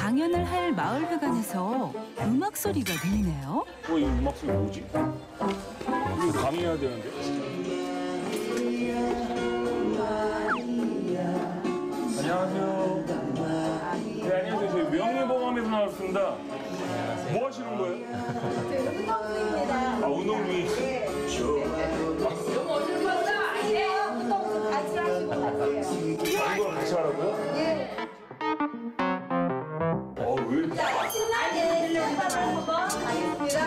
강연을 할 마을회관에서 음악 소리가 들리네요. 이 음악 소리 뭐지? 이거 강의해야 되는데. 안녕하세요. 네, 안녕하세요. 저희 명예보감에서 나왔습니다. 뭐 하시는 거예요? 운동부입니다. 아, 운동 중이시죠? 너무 어설퍼서 안 돼요. 운동 같이 하시고 가세요. 운동을 같이 하라고요? 예. 왜? 자, 신나게 한번 가겠습니다.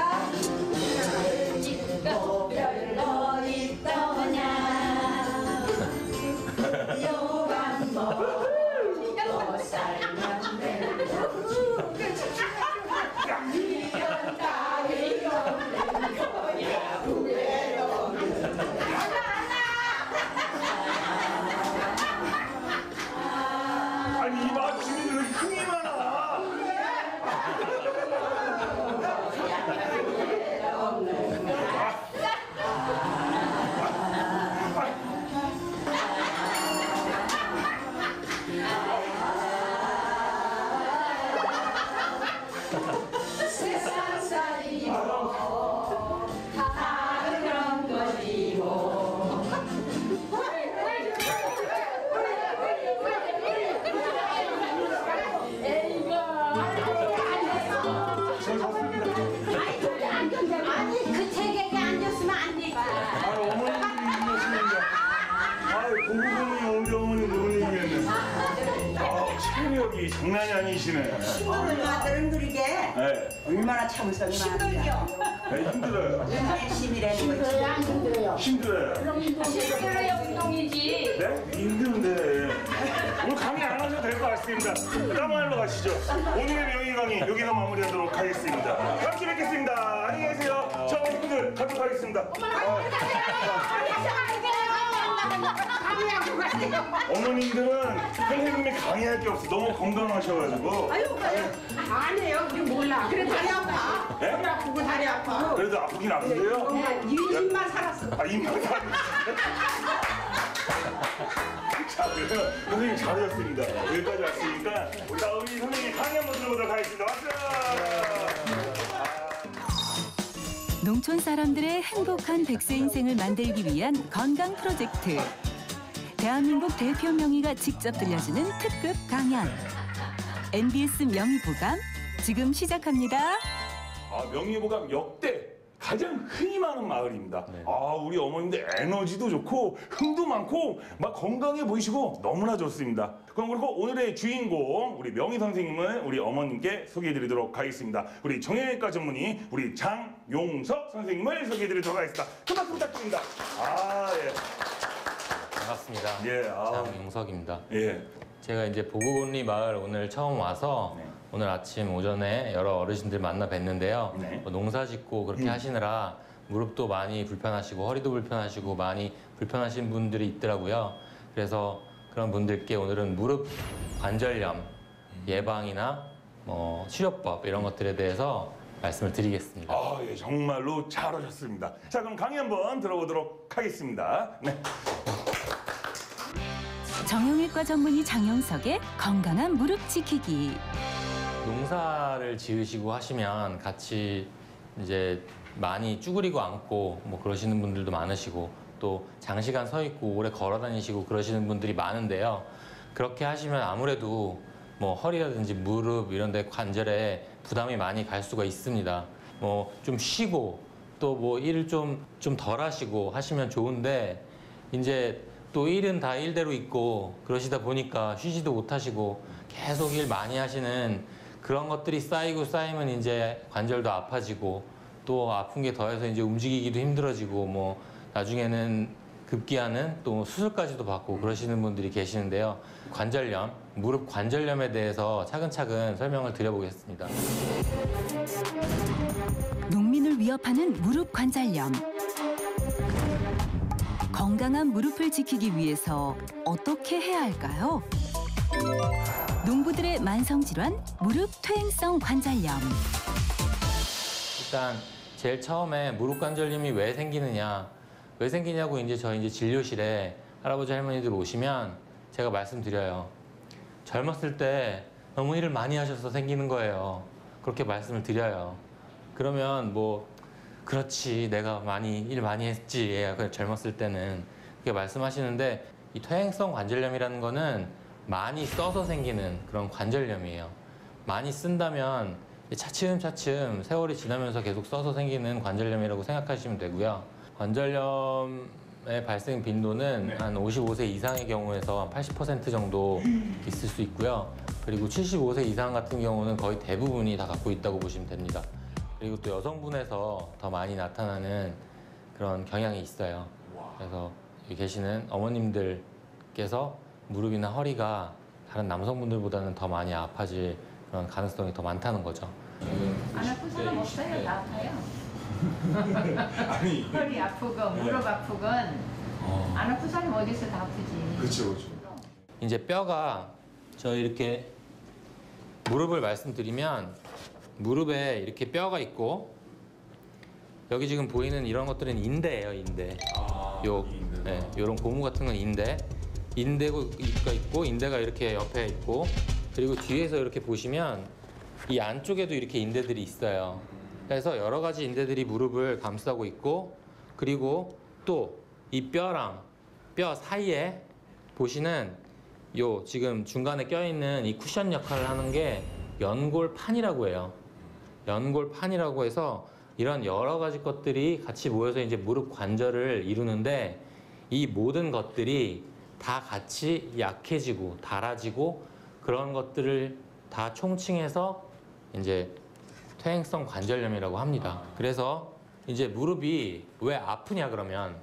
별거 있더냐 요강 먹고 살면 되고 이런 따위 없는 거야 후회로 아니, 이 마을 주민들 왜 흥이 많아? 세상살이 다 그런 것이고 아니 그 책에게 앉았으면 안 되지. 어머님들이 이러시는데. 고구분이 우리 어머니 모르겠네. 체력이 장난이 아니시네. 얼마나 드릉그리게 네. 얼마나 참을성이 많은지 네, 힘들어요. 얼마나 힘이라는 거지. 안 힘들어요. 힘들어요. 힘들어요 운동이지. 네? 힘드는데. 오늘 강의 안 하셔도 될 것 같습니다. 다음 말로 가시죠. 오늘의 명의 강의 여기서 마무리하도록 하겠습니다. 다음 주에 뵙겠습니다. 안녕히 계세요. 저 어머님들 가도록 하겠습니다. 어머님들은 선생님이 강의할 게 없어. 너무 건강하셔가지고. 안 해요. 우리 몰라. 그래 다리 아파. 네? 다리 아프고 다리 아파. 그래도 아프긴 아픈데요? 입만 살았어. 입만 살았어요. 자, 그러면 선생님 잘하셨습니다. 여기까지 왔으니까 자, 우리 선생님 강의 한번 들어보도록 하겠습니다. 박수! 농촌 사람들의 행복한 백세 인생을 만들기 위한 건강 프로젝트. 대한민국 대표 명의가 직접 들려주는 특급 강연. NBS 명의보감 지금 시작합니다. 명예보감 역대 가장 흥이 많은 마을입니다. 우리 어머님들 에너지도 좋고 흥도 많고 막 건강해 보이시고 너무나 좋습니다. 그럼 그리고 오늘의 주인공 우리 명희 선생님은 우리 어머님께 소개해드리도록 하겠습니다. 우리 정형외과 전문의 우리 장용석 선생님을 소개해드리도록 하겠습니다. 큰 박수 부탁드립니다. 예. 반갑습니다. 예, 장용석입니다. 예. 제가 이제 보구곤리 마을 오늘 처음 와서 오늘 아침 오전에 여러 어르신들 만나 뵀는데요. 뭐 농사 짓고 그렇게 하시느라 무릎도 많이 불편하시고 허리도 불편하시고 많이 불편하신 분들이 있더라고요. 그래서 그런 분들께 오늘은 무릎 관절염 예방이나 치료법 이런 것들에 대해서 말씀을 드리겠습니다. 예, 정말로 잘하셨습니다. 자, 그럼 강의 한번 들어보도록 하겠습니다. 네. 정형외과 전문의 장용석의 건강한 무릎 지키기. 농사를 지으시고 하시면 같이 이제 많이 쭈그리고 앉고 뭐 그러시는 분들도 많으시고 또 장시간 서 있고 오래 걸어 다니시고 그러시는 분들이 많은데요. 그렇게 하시면 아무래도 뭐 허리라든지 무릎 이런 데 관절에 부담이 많이 갈 수가 있습니다. 뭐 좀 쉬고 또 뭐 일을 좀 덜 하시고 하시면 좋은데 이제 또 일은 다 일대로 있고 그러시다 보니까 쉬지도 못하시고 계속 일 많이 하시는 그런 것들이 쌓이면 이제 관절도 아파지고 또 아픈 게 더해서 이제 움직이기도 힘들어지고 뭐 나중에는 급기야는 또 수술까지도 받고 그러시는 분들이 계시는데요. 관절염, 무릎 관절염에 대해서 차근차근 설명을 드려보겠습니다. 농민을 위협하는 무릎 관절염. 건강한 무릎을 지키기 위해서 어떻게 해야 할까요? 농부들의 만성질환, 무릎 퇴행성 관절염. 일단 제일 처음에 무릎 관절염이 왜 생기냐고 이제 저희 진료실에 할아버지 할머니들 오시면 제가 말씀드려요. 젊었을 때 너무 일을 많이 하셔서 생기는 거예요. 그렇게 말씀을 드려요. 그러면 뭐 그렇지 내가 일 많이 했지 그냥 젊었을 때는 그렇게 말씀하시는데 이 퇴행성 관절염이라는 거는 많이 써서 생기는 그런 관절염이에요. 많이 쓴다면 차츰차츰 세월이 지나면서 계속 써서 생기는 관절염이라고 생각하시면 되고요. 관절염의 발생 빈도는 한 55세 이상의 경우에서 한 80% 정도 있을 수 있고요. 그리고 75세 이상 같은 경우는 거의 대부분이 다 갖고 있다고 보시면 됩니다. 그리고 또 여성분에서 더 많이 나타나는 그런 경향이 있어요. 그래서 여기 계시는 어머님들께서 무릎이나 허리가 다른 남성분들보다는 더 많이 아파질 그런 가능성이 더 많다는 거죠. 안 아픈 사람 없어요. 다 아파요. 아니 허리 아프고 무릎 아프건 안 아픈 사람 어디서 다 아프지. 그렇죠. 이제 뼈가 저 이렇게 무릎을 말씀드리면 무릎에 이렇게 뼈가 있고 여기 지금 보이는 이런 것들은 인대예요, 인대. 요런 고무 같은 건 인대가 있고 인대가 이렇게 옆에 있고 그리고 뒤에서 이렇게 보시면 이 안쪽에도 이렇게 인대들이 있어요. 그래서 여러 가지 인대들이 무릎을 감싸고 있고 그리고 또 이 뼈랑 뼈 사이에 보시는 요 지금 중간에 껴있는 이 쿠션 역할을 하는 게 연골판이라고 해요. 연골판이라고 해서 이런 여러 가지 것들이 같이 모여서 이제 무릎 관절을 이루는데 이 모든 것들이 다 같이 약해지고 닳아지고 그런 것들을 다 총칭해서 이제 퇴행성 관절염이라고 합니다. 그래서 이제 무릎이 왜 아프냐 그러면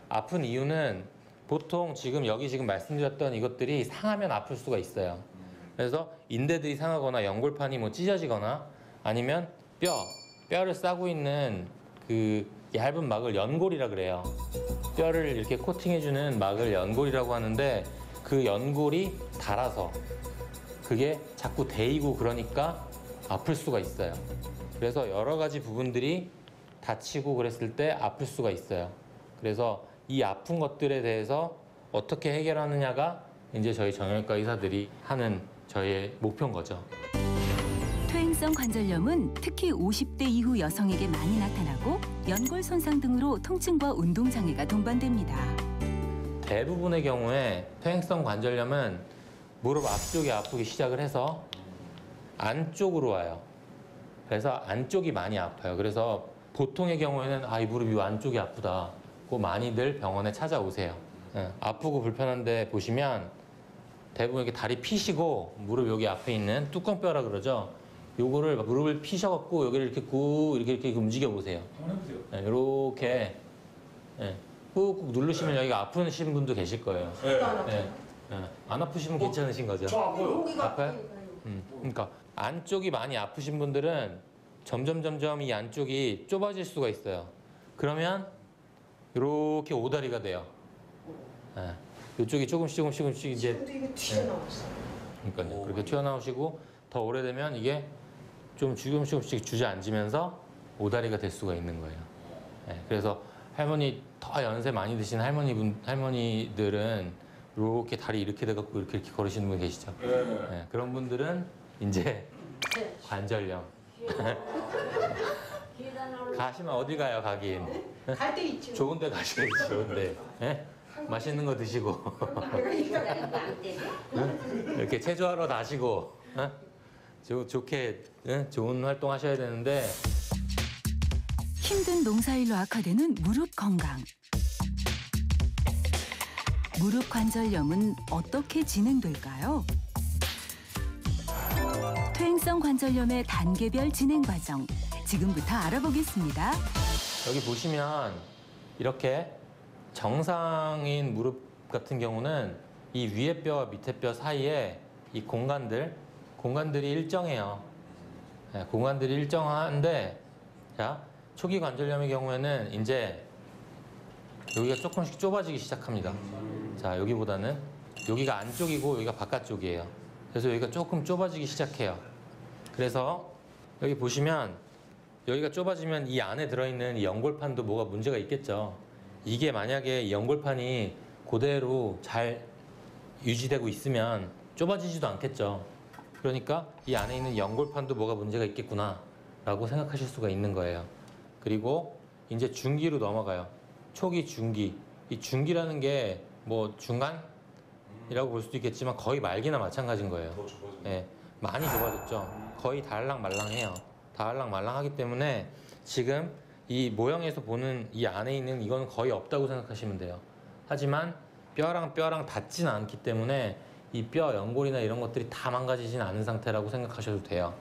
아픈 이유는 보통 여기 지금 말씀드렸던 이것들이 상하면 아플 수가 있어요. 그래서 인대들이 상하거나 연골판이 뭐 찢어지거나 아니면 뼈를 싸고 있는 그 얇은 막을 연골이라 그래요. 뼈를 이렇게 코팅해주는 막을 연골이라고 하는데 그 연골이 닳아서 그게 자꾸 데이고 그러니까 아플 수가 있어요. 그래서 여러 가지 부분들이 다치고 그랬을 때 아플 수가 있어요. 그래서 이 아픈 것들에 대해서 어떻게 해결하느냐가 이제 저희 정형외과 의사들이 하는 저희의 목표인 거죠. 퇴행성 관절염은 특히 50대 이후 여성에게 많이 나타나고 연골 손상 등으로 통증과 운동 장애가 동반됩니다. 대부분의 경우에 퇴행성 관절염은 무릎 앞쪽이 아프기 시작을 해서 안쪽으로 와요. 그래서 안쪽이 많이 아파요. 그래서 보통의 경우에는 이 무릎이 안쪽이 아프다. 고 많이들 병원에 찾아오세요. 아프고 불편한데 보시면 대부분 이렇게 다리 피시고 무릎 여기 앞에 있는 뚜껑뼈라 그러죠. 요거를 무릎을 피셔갖고 여기를 이렇게 이렇게 움직여 보세요. 한번 해보세요. 이렇게 꾹꾹 누르시면 여기가 아프신 분도 계실 거예요. 안 아프시면 괜찮으신 거죠? 저 아파요. 아파요? 그러니까 안쪽이 많이 아프신 분들은 점점 이 안쪽이 좁아질 수가 있어요. 그러면 이렇게 오다리가 돼요. 이쪽이 조금씩 이제 이거 튀어나왔어. 그러니까요. 그렇게 튀어나오시고 더 오래되면 이게 좀 조금씩 주저앉으면서 오다리가 될 수가 있는 거예요. 그래서 할머니 더 연세 많이 드신 할머니들은 이렇게 다리 이렇게 돼갖고 이렇게 걸으시는 분 계시죠. 그런 분들은 이제 관절염. 가시면 어디 가요, 가긴? 갈 때 있지. 좋은 데 가셔야지, 좋은 데. 맛있는 거 드시고. 이렇게 체조하러 다시고. 좋게, 좋은 활동 하셔야 되는데. 힘든 농사일로 악화되는 무릎 건강. 무릎 관절염은 어떻게 진행될까요? 퇴행성 관절염의 단계별 진행 과정. 지금부터 알아보겠습니다. 여기 보시면 이렇게 정상인 무릎 같은 경우는 이 위에 뼈와 밑에 뼈 사이에 이 공간들이 일정해요. 공간들이 일정한데, 자, 초기 관절염의 경우에는 이제 여기가 조금씩 좁아지기 시작합니다. 자, 여기보다는 여기가 안쪽이고 여기가 바깥쪽이에요. 그래서 여기가 조금 좁아지기 시작해요. 그래서 여기 보시면 여기가 좁아지면 이 안에 들어있는 이 연골판도 뭐가 문제가 있겠죠. 이게 만약에 이 연골판이 그대로 잘 유지되고 있으면 좁아지지도 않겠죠. 그러니까 이 안에 있는 연골판도 뭐가 문제가 있겠구나라고 생각하실 수가 있는 거예요. 그리고 이제 중기로 넘어가요. 초기, 중기. 이 중기라는 게 뭐 중간이라고 볼 수도 있겠지만 거의 말기나 마찬가지인 거예요. 예, 많이 좁아졌죠. 거의 다알랑말랑해요. 다알랑말랑하기 때문에 지금 이 모형에서 보는 이 안에 있는 이건 거의 없다고 생각하시면 돼요. 하지만 뼈랑 닿진 않기 때문에 이 뼈, 연골이나 이런 것들이 다 망가지진 않은 상태라고 생각하셔도 돼요.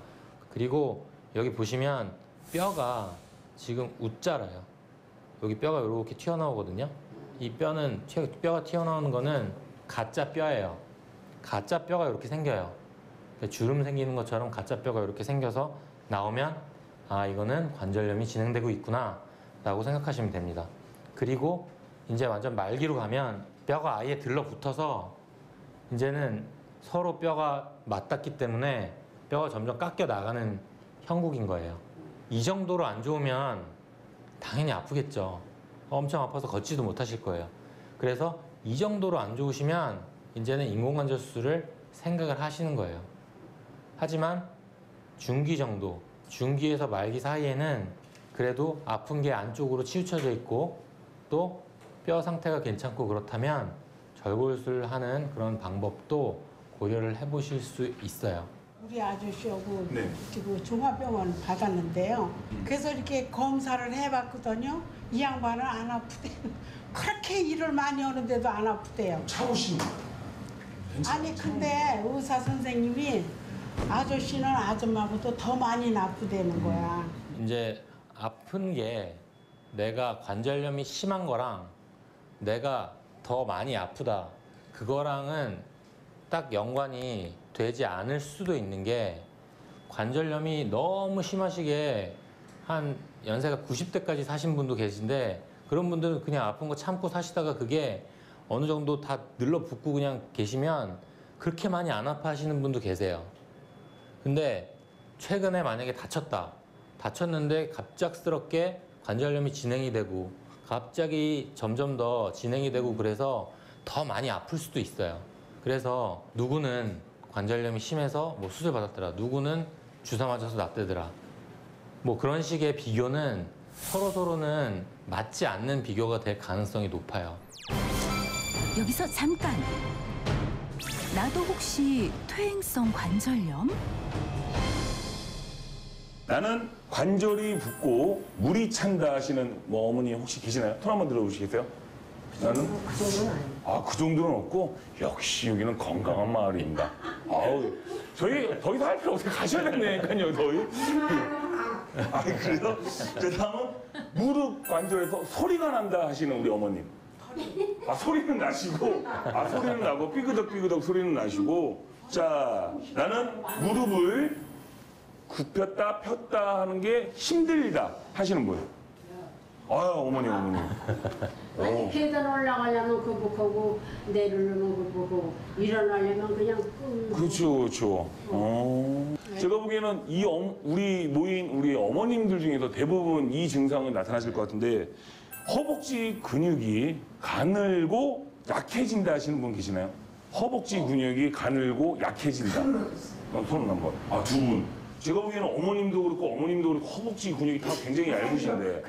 그리고 여기 보시면 뼈가 지금 웃자라요. 여기 뼈가 이렇게 튀어나오거든요. 이 뼈가 튀어나오는 거는 가짜 뼈예요. 가짜 뼈가 이렇게 생겨요. 주름 생기는 것처럼 가짜 뼈가 이렇게 생겨서 나오면 아, 이거는 관절염이 진행되고 있구나 라고 생각하시면 됩니다. 그리고 이제 완전 말기로 가면 뼈가 아예 들러붙어서 이제는 서로 뼈가 맞닿기 때문에 뼈가 점점 깎여 나가는 형국인 거예요. 이 정도로 안 좋으면 당연히 아프겠죠. 엄청 아파서 걷지도 못하실 거예요. 그래서 이 정도로 안 좋으시면 이제는 인공관절 수술을 생각을 하시는 거예요. 하지만 중기 정도, 중기에서 말기 사이에는 그래도 아픈 게 안쪽으로 치우쳐져 있고 또 뼈 상태가 괜찮고 그렇다면 절골술하는 그런 방법도 고려를 해보실 수 있어요. 우리 아저씨하고 네. 지금 종합병원 받았는데요. 그래서 이렇게 검사를 해봤거든요. 이 양반은 안 아프대요. 그렇게 일을 많이 하는데도 안 아프대요. 차오신 아니 근데 의사 선생님이 아저씨는 아줌마보다 더 많이 나쁘다는 거야. 이제 아픈 게 내가 관절염이 심한 거랑 내가 더 많이 아프다 그거랑은 딱 연관이 되지 않을 수도 있는 게 관절염이 너무 심하시게 한 연세가 90대까지 사신 분도 계신데 그런 분들은 그냥 아픈 거 참고 사시다가 그게 어느 정도 다 늘러붙고 그냥 계시면 그렇게 많이 안 아파하시는 분도 계세요. 근데 최근에 만약에 다쳤는데 갑작스럽게 관절염이 진행이 되고 갑자기 점점 더 진행이 되고 그래서 더 많이 아플 수도 있어요. 그래서 누구는 관절염이 심해서 뭐 수술 받았더라, 누구는 주사 맞아서 낫대더라. 뭐 그런 식의 비교는 서로는 맞지 않는 비교가 될 가능성이 높아요. 여기서 잠깐. 나도 혹시 퇴행성 관절염? 나는 관절이 붓고 물이 찬다 하시는 뭐 어머니 혹시 계시나요? 손 한번 들어보시겠어요? 나는 그 정도는 아니에요. 아, 그 정도는 없고 역시 여기는 건강한 마을입니다. 아우, 저희 더 이상 할 필요 없어요. 가셔야겠네요, 저희. 아, 그래서 그 다음은 무릎 관절에서 소리가 난다 하시는 우리 어머님. 아, 소리는 나시고, 소리는 나고 삐그덕 소리는 나시고. 자, 나는 무릎을 굽혔다 폈다 하는 게 힘들다 하시는 분이에요. 아유, 어머니. 아니 계단 올라가려면 그거 보고 내리려면 그거 보고 일어나려면 그냥 그렇죠. 제가 보기에는 우리 모인 우리 어머님들 중에서 대부분 이 증상은 나타나실 것 같은데 허벅지 근육이 가늘고 약해진다 하시는 분 계시나요? 허벅지 근육이 가늘고 약해진다. 손을 한번. 두 분. 제가 보기에는 어머님도 그렇고 허벅지 근육이 다 굉장히 얇으신데.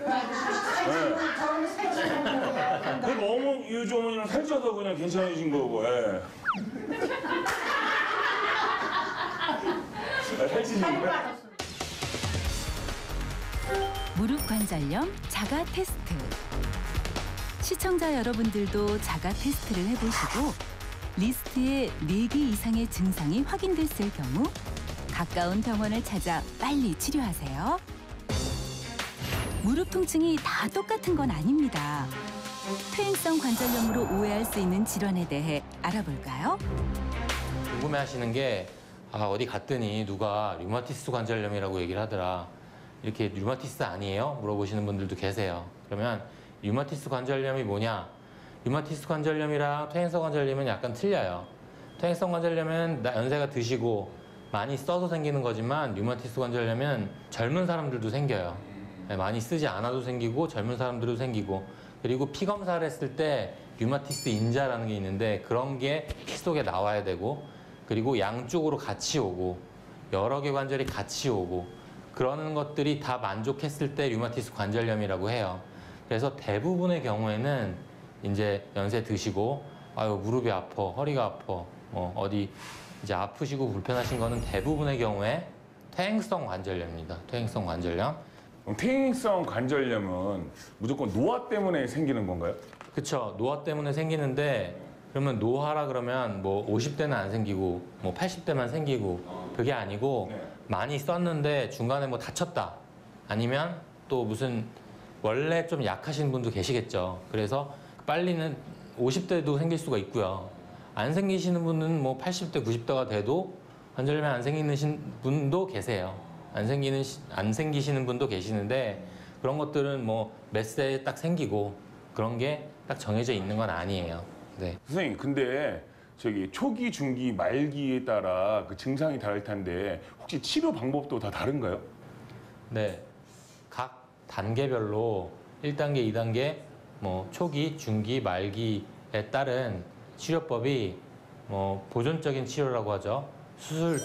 그러니까 요즘 어머니는 살쪄서 그냥 괜찮아진 거고. 예. 살찌신 거야? 무릎 관절염 자가 테스트. 시청자 여러분들도 자가 테스트를 해보시고 리스트에 4개 이상의 증상이 확인됐을 경우 가까운 병원을 찾아 빨리 치료하세요. 무릎 통증이 다 똑같은 건 아닙니다. 퇴행성 관절염으로 오해할 수 있는 질환에 대해 알아볼까요? 궁금해하시는 게 어디 갔더니 누가 류마티스 관절염이라고 얘기를 하더라. 이렇게 류마티스 아니에요? 물어보시는 분들도 계세요. 그러면 류마티스 관절염이 뭐냐? 류마티스 관절염이랑 퇴행성 관절염은 약간 틀려요. 퇴행성 관절염은 연세가 드시고 많이 써서 생기는 거지만 류마티스 관절염은 젊은 사람들도 생겨요. 많이 쓰지 않아도 생기고 젊은 사람들도 생기고 그리고 피 검사를 했을 때 류마티스 인자라는 게 있는데 그런 게 피 속에 나와야 되고 그리고 양쪽으로 같이 오고 여러 개 관절이 같이 오고 그러는 것들이 다 만족했을 때 류마티스 관절염이라고 해요. 그래서 대부분의 경우에는 이제 연세 드시고 아유 무릎이 아파, 허리가 아파, 어디 이제 아프시고 불편하신 거는 대부분의 경우에 퇴행성 관절염입니다. 퇴행성 관절염. 그럼 퇴행성 관절염은 무조건 노화 때문에 생기는 건가요? 그쵸. 노화 때문에 생기는데 그러면 노화라 그러면 뭐 50대는 안 생기고 뭐 80대만 생기고 그게 아니고 네. 많이 썼는데 중간에 뭐 다쳤다. 아니면 또 무슨 원래 좀 약하신 분도 계시겠죠. 그래서 빨리는 50대도 생길 수가 있고요. 안 생기시는 분은 뭐 80대, 90대가 돼도 관절염이 안 생기는 분도 계세요. 안 생기시는 분도 계시는데 그런 것들은 뭐 몇 세에 딱 생기고 그런 게 딱 정해져 있는 건 아니에요. 네. 선생님, 근데 저기 초기, 중기, 말기에 따라 그 증상이 다를 텐데 혹시 치료 방법도 다 다른가요? 네. 각 단계별로 1단계, 2단계, 뭐 초기, 중기, 말기에 따른 치료법이 뭐 보존적인 치료라고 하죠.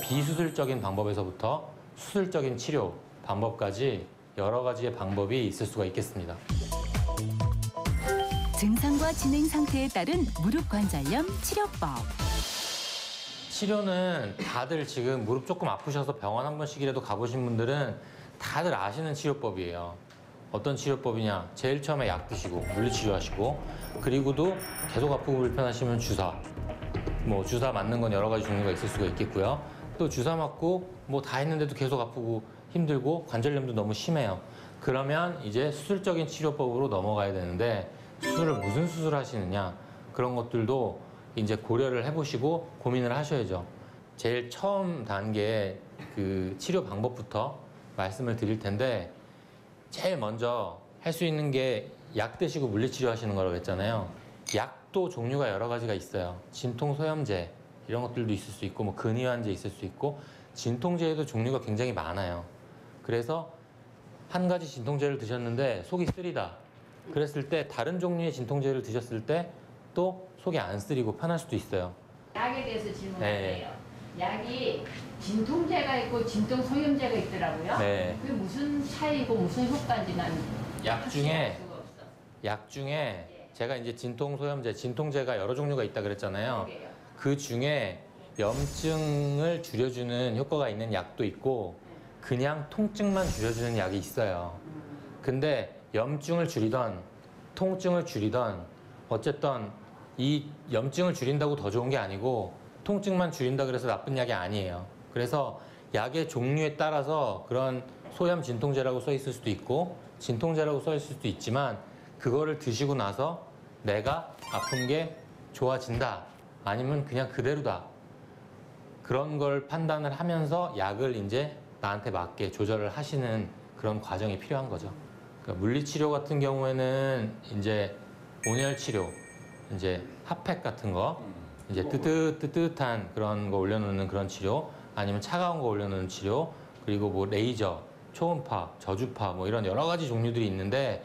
비수술적인 방법에서부터 수술적인 치료 방법까지 여러 가지의 방법이 있을 수가 있겠습니다. 증상과 진행 상태에 따른 무릎 관절염 치료법. 치료는 다들 지금 무릎 조금 아프셔서 병원 한 번씩이라도 가보신 분들은 다들 아시는 치료법이에요. 어떤 치료법이냐? 제일 처음에 약 드시고 물리치료하시고 그리고도 계속 아프고 불편하시면 주사. 뭐 주사 맞는 건 여러 가지 종류가 있을 수가 있겠고요. 또 주사 맞고 뭐 다 했는데도 계속 아프고 힘들고 관절염도 너무 심해요. 그러면 이제 수술적인 치료법으로 넘어가야 되는데 수술을 무슨 수술을 하시느냐 그런 것들도 이제 고려를 해보시고 고민을 하셔야죠. 제일 처음 단계 그 치료 방법부터 말씀을 드릴 텐데 제일 먼저 할 수 있는 게 약 드시고 물리치료 하시는 거라고 했잖아요. 약도 종류가 여러 가지가 있어요. 진통 소염제 이런 것들도 있을 수 있고 뭐 근이완제 있을 수 있고 진통제에도 종류가 굉장히 많아요. 그래서 한 가지 진통제를 드셨는데 속이 쓰리다. 그랬을 때 다른 종류의 진통제를 드셨을 때 또 속이 안 쓰리고 편할 수도 있어요. 약에 대해서 질문할게요. 약이 진통제가 있고 진통 소염제가 있더라고요. 네. 그게 무슨 차이고 무슨 효과인지 난 약 중에 알 수가 없어. 약 중에 제가 이제 진통 소염제, 진통제가 여러 종류가 있다 그랬잖아요. 그러게요. 그 중에 염증을 줄여주는 효과가 있는 약도 있고 그냥 통증만 줄여주는 약이 있어요. 근데 염증을 줄이던 통증을 줄이던 어쨌든 이 염증을 줄인다고 더 좋은 게 아니고 통증만 줄인다 그래서 나쁜 약이 아니에요. 그래서 약의 종류에 따라서 그런 소염 진통제라고 써 있을 수도 있고 진통제라고 써 있을 수도 있지만 그거를 드시고 나서 내가 아픈 게 좋아진다 아니면 그냥 그대로다 그런 걸 판단을 하면서 약을 이제 나한테 맞게 조절을 하시는 그런 과정이 필요한 거죠. 그러니까 물리치료 같은 경우에는 이제 온열 치료, 이제 핫팩 같은 거, 이제 뜨뜻한 그런 거 올려놓는 그런 치료, 아니면 차가운 거 올려놓는 치료, 그리고 뭐 레이저, 초음파, 저주파 뭐 이런 여러 가지 종류들이 있는데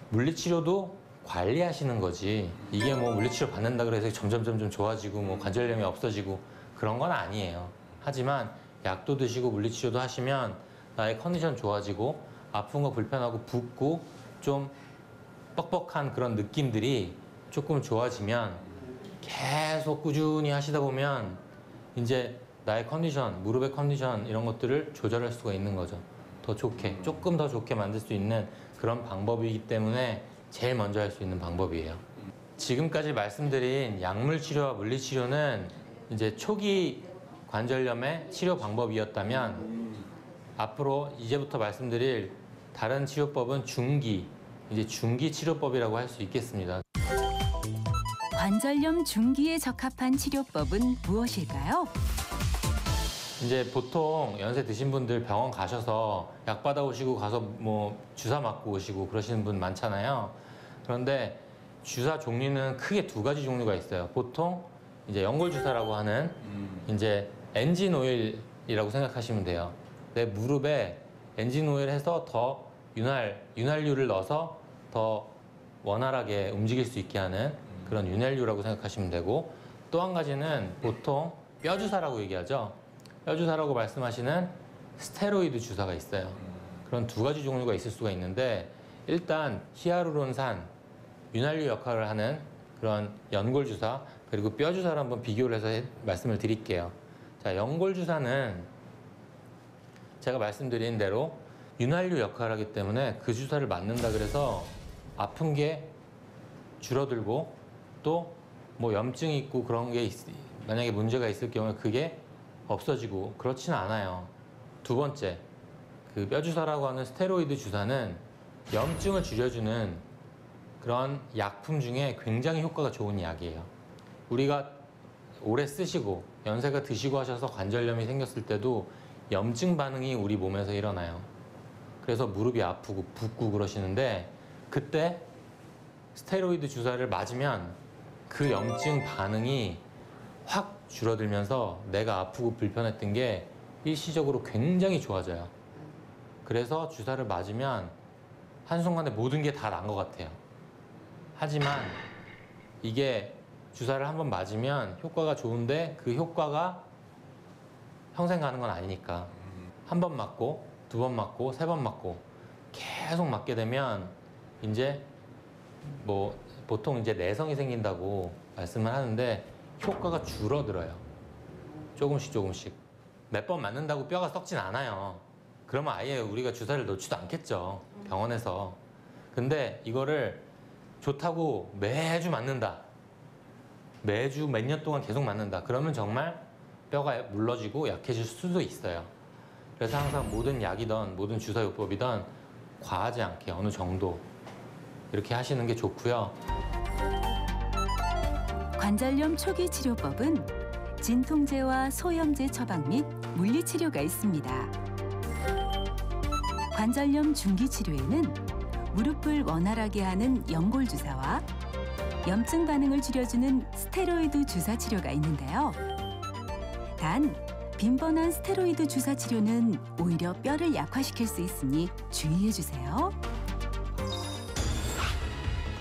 물리치료도 관리하시는 거지. 이게 뭐 물리치료 받는다 그래서 점점 좋아지고 뭐 관절염이 없어지고 그런 건 아니에요. 하지만 약도 드시고 물리치료도 하시면 나의 컨디션 좋아지고 아픈 거 불편하고 붓고 좀 뻑뻑한 그런 느낌들이 조금 좋아지면 계속 꾸준히 하시다 보면 이제 나의 컨디션, 무릎의 컨디션 이런 것들을 조절할 수가 있는 거죠. 더 좋게, 조금 더 좋게 만들 수 있는 그런 방법이기 때문에 제일 먼저 할 수 있는 방법이에요. 지금까지 말씀드린 약물 치료와 물리 치료는 이제 초기 관절염의 치료 방법이었다면 앞으로 이제부터 말씀드릴 다른 치료법은 중기 치료법이라고 할 수 있겠습니다. 관절염 중기에 적합한 치료법은 무엇일까요? 이제 보통 연세 드신 분들 병원 가셔서 약 받아오시고 가서 뭐 주사 맞고 오시고 그러시는 분 많잖아요. 그런데 주사 종류는 크게 두 가지 종류가 있어요. 보통 이제 연골 주사라고 하는 이제 엔진 오일이라고 생각하시면 돼요. 내 무릎에 엔진 오일 해서 더 윤활유를 넣어서 더 원활하게 움직일 수 있게 하는 그런 윤활유라고 생각하시면 되고 또 한 가지는 보통 뼈주사라고 얘기하죠. 뼈주사라고 말씀하시는 스테로이드 주사가 있어요. 그런 두 가지 종류가 있을 수가 있는데 일단 히아루론산, 윤활유 역할을 하는 그런 연골 주사 그리고 뼈 주사를 한번 비교를 해서 말씀을 드릴게요. 자, 연골 주사는 제가 말씀드린 대로 윤활유 역할을 하기 때문에 그 주사를 맞는다 그래서 아픈 게 줄어들고 또 뭐 염증이 있고 그런 게 만약에 문제가 있을 경우에 그게 없어지고 그렇지는 않아요. 두 번째, 그 뼈 주사라고 하는 스테로이드 주사는 염증을 줄여주는 그런 약품 중에 굉장히 효과가 좋은 약이에요. 우리가 오래 쓰시고 연세가 드시고 하셔서 관절염이 생겼을 때도 염증 반응이 우리 몸에서 일어나요. 그래서 무릎이 아프고 붓고 그러시는데 그때 스테로이드 주사를 맞으면 그 염증 반응이 확 줄어들면서 내가 아프고 불편했던 게 일시적으로 굉장히 좋아져요. 그래서 주사를 맞으면 한순간에 모든 게 다 난 것 같아요. 하지만 이게 주사를 한번 맞으면 효과가 좋은데 그 효과가 평생 가는 건 아니니까 한 번 맞고 두 번 맞고 세 번 맞고 계속 맞게 되면 이제 뭐 보통 이제 내성이 생긴다고 말씀을 하는데 효과가 줄어들어요. 조금씩 몇 번 맞는다고 뼈가 썩진 않아요. 그러면 아예 우리가 주사를 놓지도 않겠죠, 병원에서. 근데 이거를 좋다고 매주 맞는다, 매주 몇 년 동안 계속 맞는다, 그러면 정말 뼈가 물러지고 약해질 수도 있어요. 그래서 항상 모든 약이든 모든 주사요법이든 과하지 않게 어느 정도 이렇게 하시는 게 좋고요. 관절염 초기 치료법은 진통제와 소염제 처방 및 물리치료가 있습니다. 관절염 중기 치료에는 무릎을 원활하게 하는 연골 주사와 염증 반응을 줄여주는 스테로이드 주사 치료가 있는데요. 단, 빈번한 스테로이드 주사 치료는 오히려 뼈를 약화시킬 수 있으니 주의해 주세요.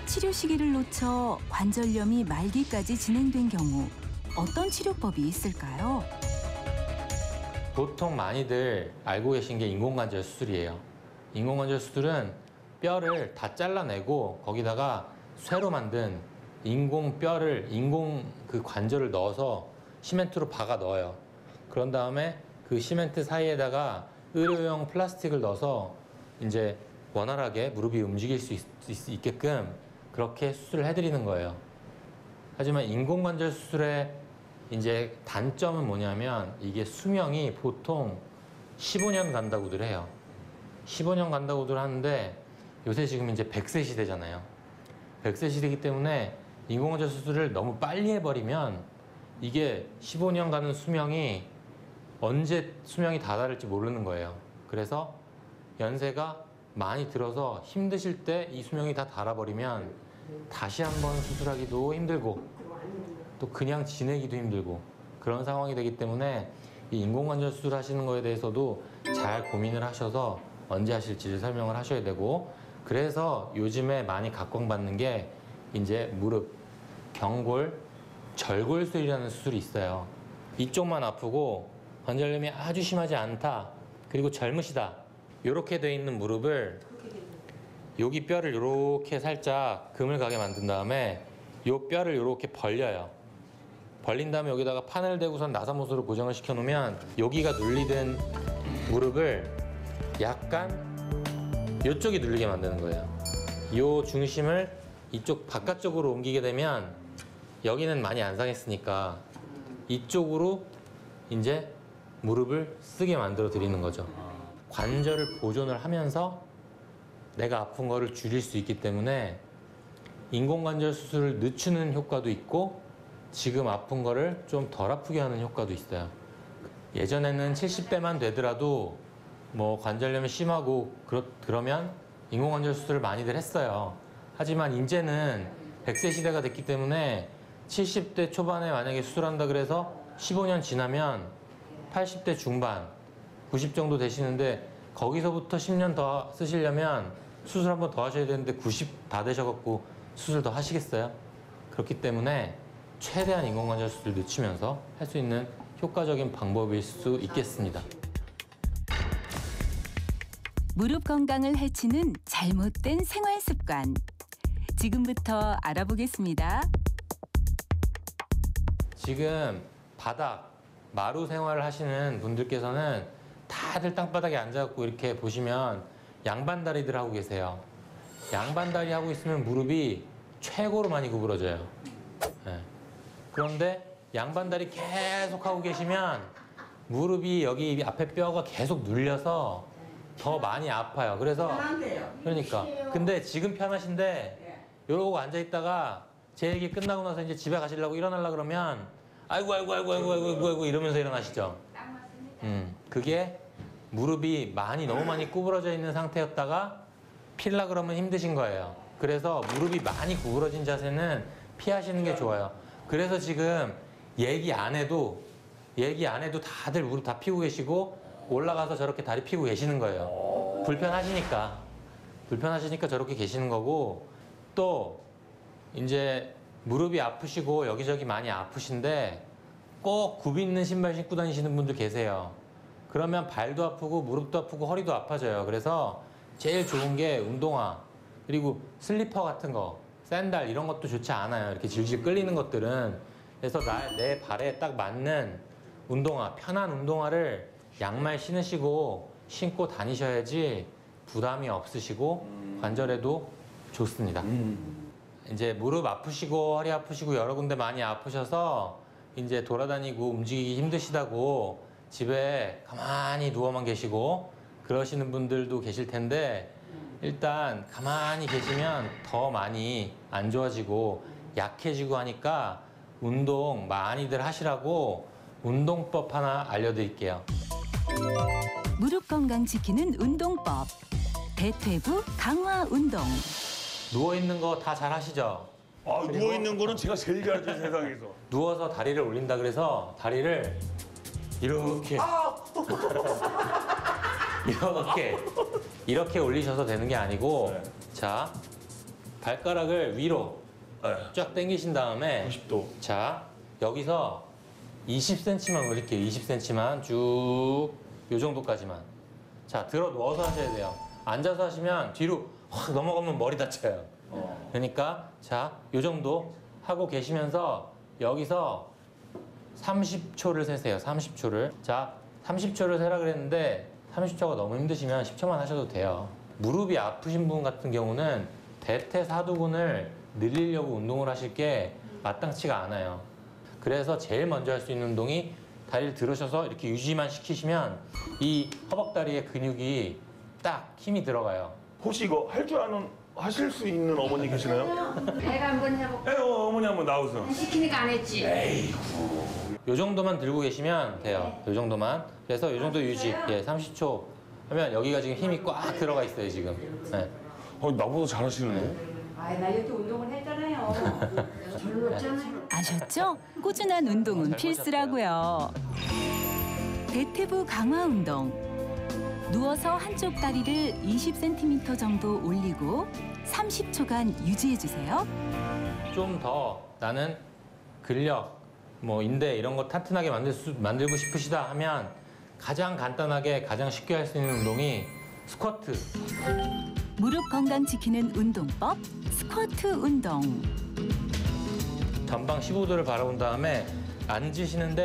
치료 시기를 놓쳐 관절염이 말기까지 진행된 경우 어떤 치료법이 있을까요? 보통 많이들 알고 계신 게 인공관절 수술이에요. 인공관절 수술은 뼈를 다 잘라내고 거기다가 쇠로 만든 인공 그 관절을 넣어서 시멘트로 박아 넣어요. 그런 다음에 그 시멘트 사이에다가 의료용 플라스틱을 넣어서 이제 원활하게 무릎이 움직일 수 있게끔 그렇게 수술을 해드리는 거예요. 하지만 인공관절 수술의 이제 단점은 뭐냐면 이게 수명이 보통 15년 간다고들 해요. 15년 간다고들 하는데 요새 지금 이제 100세 시대잖아요. 100세 시대이기 때문에 인공관절 수술을 너무 빨리 해버리면 이게 15년 가는 수명이 언제 수명이 다 다를지 모르는 거예요. 그래서 연세가 많이 들어서 힘드실 때 이 수명이 다 닳아버리면 다시 한번 수술하기도 힘들고 또 그냥 지내기도 힘들고 그런 상황이 되기 때문에 이 인공관절 수술 하시는 거에 대해서도 잘 고민을 하셔서 언제 하실지를 설명을 하셔야 되고, 그래서 요즘에 많이 각광받는 게 이제 무릎, 경골, 절골술이라는 수술이 있어요. 이쪽만 아프고 관절염이 아주 심하지 않다, 그리고 젊으시다, 이렇게 돼 있는 무릎을 여기 뼈를 이렇게 살짝 금을 가게 만든 다음에 이 뼈를 이렇게 벌려요. 벌린 다음에 여기다가 판을 대고선 나사못으로 고정을 시켜 놓으면 여기가 눌리던 무릎을 약간 이쪽이 눌리게 만드는 거예요. 이 중심을 이쪽 바깥쪽으로 옮기게 되면 여기는 많이 안 상했으니까 이쪽으로 이제 무릎을 쓰게 만들어 드리는 거죠. 관절을 보존을 하면서 내가 아픈 거를 줄일 수 있기 때문에 인공관절 수술을 늦추는 효과도 있고 지금 아픈 거를 좀 덜 아프게 하는 효과도 있어요. 예전에는 70대만 되더라도 뭐 관절염이 심하고 그러면 인공관절 수술을 많이들 했어요. 하지만 이제는 100세 시대가 됐기 때문에 70대 초반에 만약에 수술한다 그래서 15년 지나면 80대 중반, 90 정도 되시는데 거기서부터 10년 더 쓰시려면 수술 한 번 더 하셔야 되는데 90 다 되셔갖고 수술 더 하시겠어요? 그렇기 때문에 최대한 인공관절 수술을 늦추면서 할 수 있는 효과적인 방법일 수 있겠습니다. 무릎 건강을 해치는 잘못된 생활 습관. 지금부터 알아보겠습니다. 지금 바닥, 마루 생활을 하시는 분들께서는 다들 땅바닥에 앉아갖고 이렇게 보시면 양반다리들 하고 계세요. 양반다리 하고 있으면 무릎이 최고로 많이 구부러져요. 네. 그런데 양반다리 계속 하고 계시면 무릎이 여기 앞에 뼈가 계속 눌려서 더 많이 아파요. 그래서 그러니까 근데 지금 편하신데 이러고 앉아 있다가 제 얘기 끝나고 나서 이제 집에 가시려고 일어나려고 그러면 아이고 이러면서 일어나시죠. 그게 무릎이 너무 많이 구부러져 있는 상태였다가 필라 그러면 힘드신 거예요. 그래서 무릎이 많이 구부러진 자세는 피하시는 게 좋아요. 그래서 지금 얘기 안 해도 다들 무릎 다 펴고 계시고 올라가서 저렇게 다리 펴고 계시는 거예요. 불편하시니까 저렇게 계시는 거고, 또 이제 무릎이 아프시고 여기저기 많이 아프신데 꼭 굽 있는 신발 신고 다니시는 분들 계세요. 그러면 발도 아프고 무릎도 아프고 허리도 아파져요. 그래서 제일 좋은 게 운동화, 그리고 슬리퍼 같은 거, 샌들 이런 것도 좋지 않아요. 이렇게 질질 끌리는 것들은. 그래서 내 발에 딱 맞는 운동화, 편한 운동화를 양말 신고 다니셔야지 부담이 없으시고 관절에도 좋습니다. 이제 무릎 아프시고 허리 아프시고 여러 군데 많이 아프셔서 이제 돌아다니고 움직이기 힘드시다고 집에 가만히 누워만 계시고 그러시는 분들도 계실 텐데, 일단 가만히 계시면 더 많이 안 좋아지고 약해지고 하니까 운동 많이들 하시라고 운동법 하나 알려드릴게요. 무릎 건강 지키는 운동법. 대퇴부 강화 운동. 누워있는 거 다 잘 하시죠? 누워있는 거는 제가 제일 잘하죠, 세상에서. 누워서 다리를 올린다 그래서 다리를 이렇게 이렇게 올리셔서 되는 게 아니고, 네. 자, 발가락을 위로 쫙 당기신 다음에 90도. 자, 여기서 20cm만 올릴게요. 20cm만 쭉 요 정도까지만. 자, 들어 누워서 하셔야 돼요. 앉아서 하시면 뒤로 확 넘어가면 머리 다쳐요. 그러니까 자, 요 정도 하고 계시면서 여기서 30초를 세세요. 30초를. 자, 30초를 세라 그랬는데 30초가 너무 힘드시면 10초만 하셔도 돼요. 무릎이 아프신 분 같은 경우는 대퇴사두근을 늘리려고 운동을 하실 게 마땅치가 않아요. 그래서 제일 먼저 할 수 있는 운동이 다리를 들으셔서 이렇게 유지만 시키시면 이 허벅다리의 근육이 딱 힘이 들어가요. 혹시 이거 할 줄 아는, 하실 수 있는 어머니 계시나요? 내가 한번 해볼게. 어머니 한번 나오세요. 시키니까 안 했지. 요 정도만 들고 계시면 돼요. 요 정도만. 그래서 요 정도 유지. 예, 30초 하면 여기가 지금 힘이 꽉 들어가 있어요, 지금. 네. 나보다 잘하시는데? 나 이렇게 운동을 했잖아요. 젊었잖아요. 아셨죠? 꾸준한 운동은 필수라고요. 대퇴부 강화 운동. 누워서 한쪽 다리를 20cm 정도 올리고 30초간 유지해 주세요. 좀 더 나는 근력, 인대 이런 거 튼튼하게 만들고 싶으시다 하면 가장 간단하게 가장 쉽게 할 수 있는 운동이 스쿼트. 무릎 건강 지키는 운동법 스쿼트 운동. 전방 15도를 바라본 다음에 앉으시는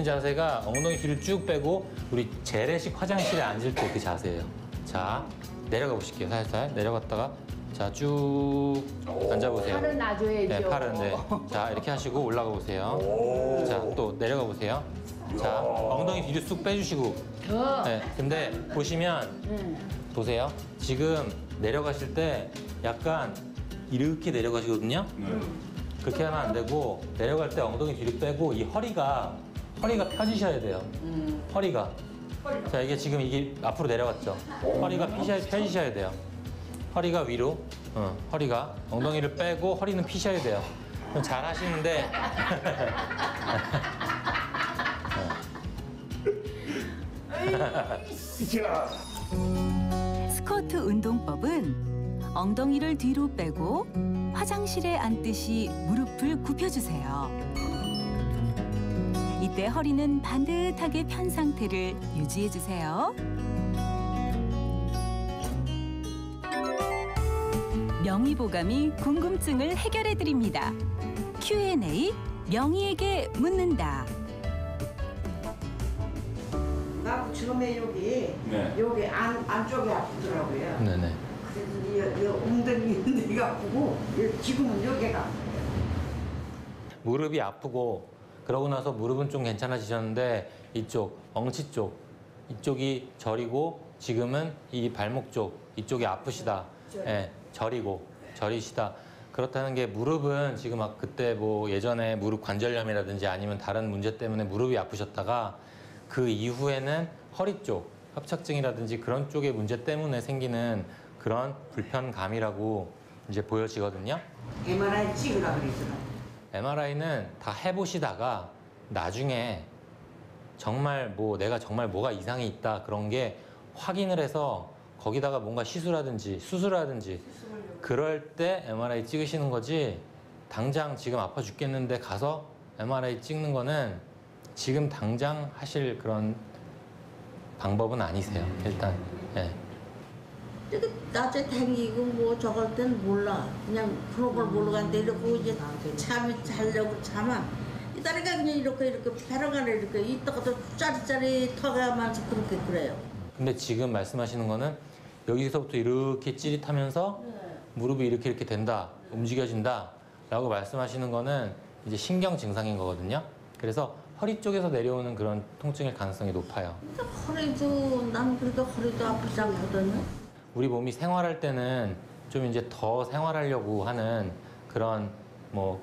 자세가 엉덩이 뒤를 쭉 빼고 우리 재래식 화장실에 앉을 때 그 자세예요. 자, 내려가 보실게요. 살살 내려갔다가 자, 쭉 앉아보세요. 팔은 놔줘야죠. 네, 팔은 네. 자, 이렇게 하시고 올라가 보세요. 자, 또 내려가 보세요. 자, 엉덩이 뒤로 쑥 빼주시고. 네, 근데 보시면 보세요. 지금 내려가실 때 약간 이렇게 내려가시거든요. 그렇게 하면 안 되고 내려갈 때 엉덩이 뒤로 빼고 이 허리가 펴지셔야 돼요. 허리가. 자, 이게 앞으로 내려갔죠. 허리가 펴지셔야 돼요. 허리가 위로. 허리가 엉덩이를 빼고 허리는 피셔야 돼요. 그럼 잘 하시는데 스쿼트 운동법은 엉덩이를 뒤로 빼고 화장실에 앉듯이 무릎을 굽혀주세요. 이때 허리는 반듯하게 편 상태를 유지해 주세요. 명의보감이 궁금증을 해결해 드립니다. Q&A 명의에게 묻는다. 나 처음에 여기 네. 여기 안쪽이 아프더라고요. 네네. 그래서 이 엉덩이 있는 데가 아프고 지금은 여기가 무릎이 아프고 그러고 나서 무릎은 좀 괜찮아지셨는데 이쪽 엉치 쪽 이쪽이 저리고 지금은 이 발목 쪽 이쪽이 아프시다. 예, 저리시다. 그렇다는 게 무릎은 지금 막 그때 뭐 예전에 무릎 관절염이라든지 아니면 다른 문제 때문에 무릎이 아프셨다가 그 이후에는 허리 쪽 협착증이라든지 그런 쪽의 문제 때문에 생기는 그런 불편감이라고 이제 보여지거든요. MRI 찍으라 그러더라고. MRI는 다 해보시다가 나중에 정말 뭐 내가 정말 뭐가 이상이 있다 그런 게 확인을 해서 거기다가 뭔가 시술하든지 수술하든지 그럴 때 MRI 찍으시는 거지 당장 지금 아파 죽겠는데 가서 MRI 찍는 거는 지금 당장 하실 그런 방법은 아니세요. 일단 예. 낮에 댕기고 뭐 저럴 땐 몰라. 그냥 그런 걸 모르고 갔는데 이러고 이제 잠이 자려고 자면 이 다리가 그냥 이렇게 벼랑간에 이렇게 이따가도 짜릿짜릿하면서 그렇게 그래요. 근데 지금 말씀하시는 거는 여기서부터 이렇게 찌릿하면서 무릎이 이렇게 된다, 움직여진다 라고 말씀하시는 거는 이제 신경 증상인 거거든요. 그래서 허리 쪽에서 내려오는 그런 통증일 가능성이 높아요. 허리도 난 그래도 허리도 아프지 않거든요. 우리 몸이 생활할 때는 좀 이제 더 생활하려고 하는 그런 뭐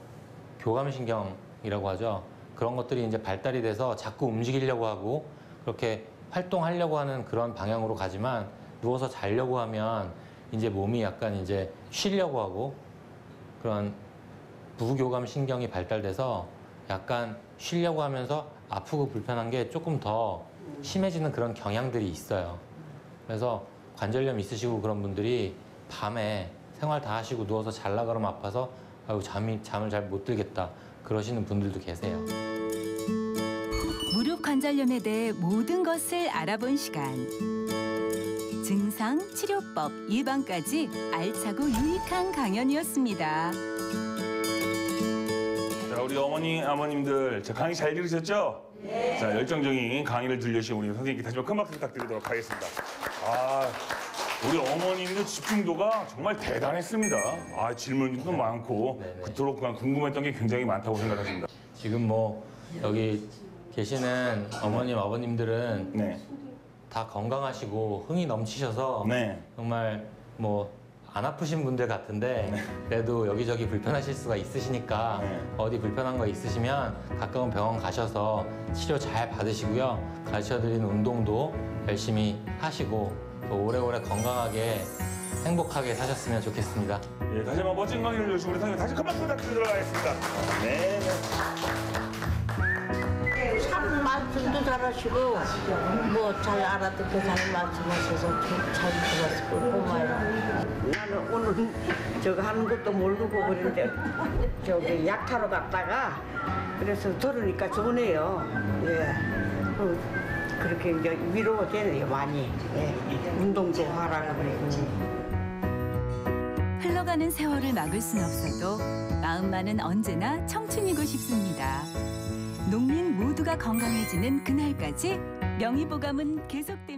교감신경이라고 하죠. 그런 것들이 이제 발달이 돼서 자꾸 움직이려고 하고 그렇게 활동하려고 하는 그런 방향으로 가지만 누워서 자려고 하면 이제 몸이 약간 이제 쉬려고 하고 그런 부교감신경이 발달돼서 약간 쉬려고 하면서 아프고 불편한 게 조금 더 심해지는 그런 경향들이 있어요. 그래서 관절염 있으시고 그런 분들이 밤에 생활 다 하시고 누워서 잘라 그러면 아파서 아유 잠을 잘 못 들겠다 그러시는 분들도 계세요. 무릎 관절염에 대해 모든 것을 알아본 시간. 증상, 치료법, 예방까지 알차고 유익한 강연이었습니다. 자, 우리 어머니, 아버님들, 자, 강의 잘 들으셨죠? 네. 자, 열정적인 강의를 들려주신 우리 선생님께 다시 한번 큰 박수 부탁드리도록 하겠습니다. 아, 우리 어머님들 집중도가 정말 대단했습니다. 아, 질문도 많고, 네네. 그토록 궁금했던 게 굉장히 많다고 생각합니다. 지금 뭐 여기 계시는 어머님, 아버님들은 네. 다 건강하시고 흥이 넘치셔서 네. 정말 뭐 안 아프신 분들 같은데 그래도 여기저기 불편하실 수가 있으시니까 네. 어디 불편한 거 있으시면 가까운 병원 가셔서 치료 잘 받으시고요. 가르쳐드리는 운동도 열심히 하시고 또 오래오래 건강하게 행복하게 사셨으면 좋겠습니다. 예, 다시 한번 멋진 강의를 해주신 우리 선생님 다시 큰 박수 부탁드리도록 하겠습니다. 네. 참 말씀도 잘하시고 뭐 잘 알아듣고 잘 말씀하셔서 잘 들었고 고마워요. 나는 오늘 저거 하는 것도 모르고 그런데 저기 약타로 갔다가 그래서 들으니까 좋네요. 예. 그렇게 이제 위로가 되네요 많이. 예. 운동도 하라 그러고. 흘러가는 세월을 막을 순 없어도 마음만은 언제나 청춘이고 싶습니다. 농민 모두가 건강해지는 그날까지 명의보감은 계속됩니다.